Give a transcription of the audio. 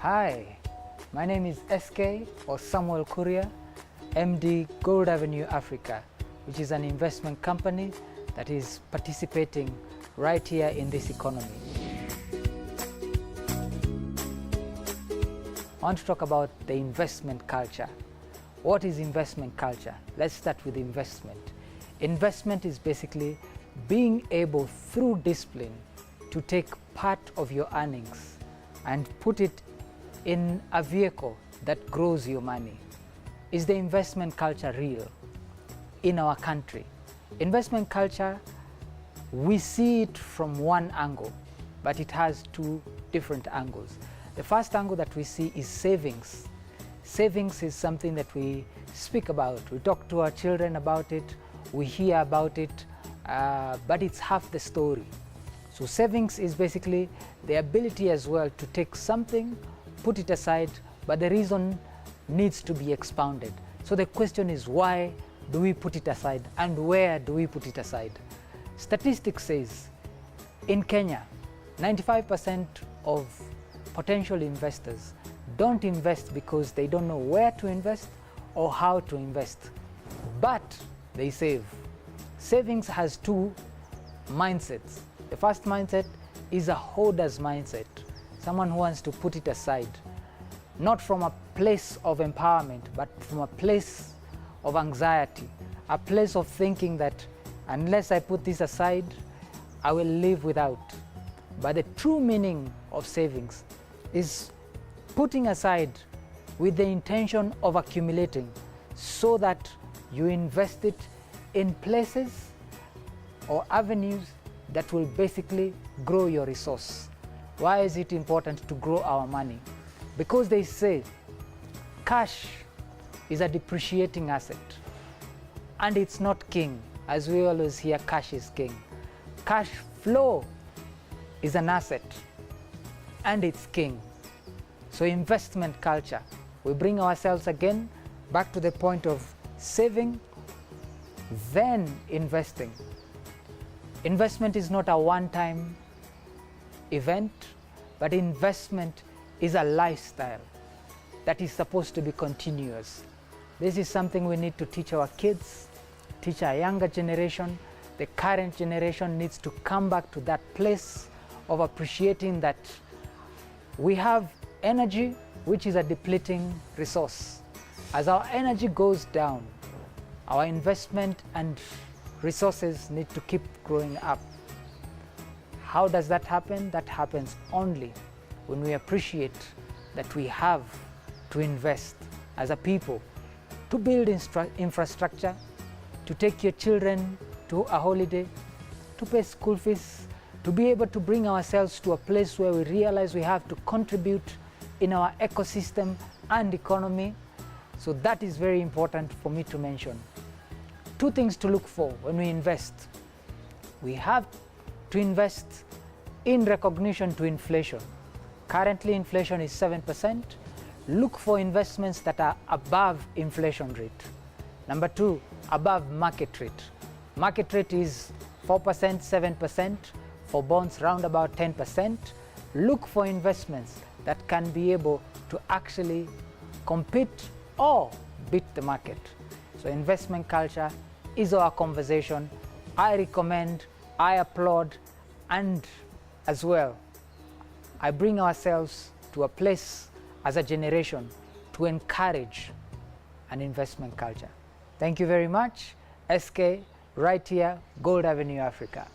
Hi, my name is SK or Samuel Kuria, MD Gold Avenue Africa, which is an investment company that is participating right here in this economy. I want to talk about the investment culture. What is investment culture? Let's start with investment. Investment is basically being able, through discipline, to take part of your earnings and put it in a vehicle that grows your money. Is the investment culture real in our country? Investment culture, we see it from one angle, but it has two different angles. The first angle that we see is savings. Savings is something that we speak about. We talk to our children about it, we hear about it, but it's half the story. So savings is basically the ability as well to take something, put it aside, but the reason needs to be expounded. So the question is, why do we put it aside and where do we put it aside? Statistics says in Kenya, 95% of potential investors don't invest because they don't know where to invest or how to invest, but they save. Savings has two mindsets. The first mindset is a hoarder's mindset, someone who wants to put it aside, not from a place of empowerment, but from a place of anxiety, a place of thinking that unless I put this aside, I will live without. But the true meaning of savings is putting aside with the intention of accumulating so that you invest it in places or avenues that will basically grow your resource. Why is it important to grow our money? Because they say cash is a depreciating asset and it's not king. As we always hear, cash is king. Cash flow is an asset and it's king. So investment culture, we bring ourselves again back to the point of saving, then investing. Investment is not a one-time event, but investment is a lifestyle that is supposed to be continuous. This is something we need to teach our kids, teach our younger generation. The current generation needs to come back to that place of appreciating that we have energy, which is a depleting resource. As our energy goes down, our investment and resources need to keep growing up. How does that happen? That happens only when we appreciate that we have to invest as a people to build infrastructure, to take your children to a holiday, to pay school fees, to be able to bring ourselves to a place where we realize we have to contribute in our ecosystem and economy. So that is very important for me to mention. Two things to look for when we invest. We have to invest in recognition to inflation. Currently inflation is 7%. Look for investments that are above inflation rate. Number two, above market rate. Market rate is 4%, 7%. For bonds, round about 10%. Look for investments that can be able to actually compete or beat the market. So investment culture is our conversation. I recommend, I applaud, and as well, I bring ourselves to a place as a generation to encourage an investment culture. Thank you very much. SK, right here, Gold Avenue, Africa.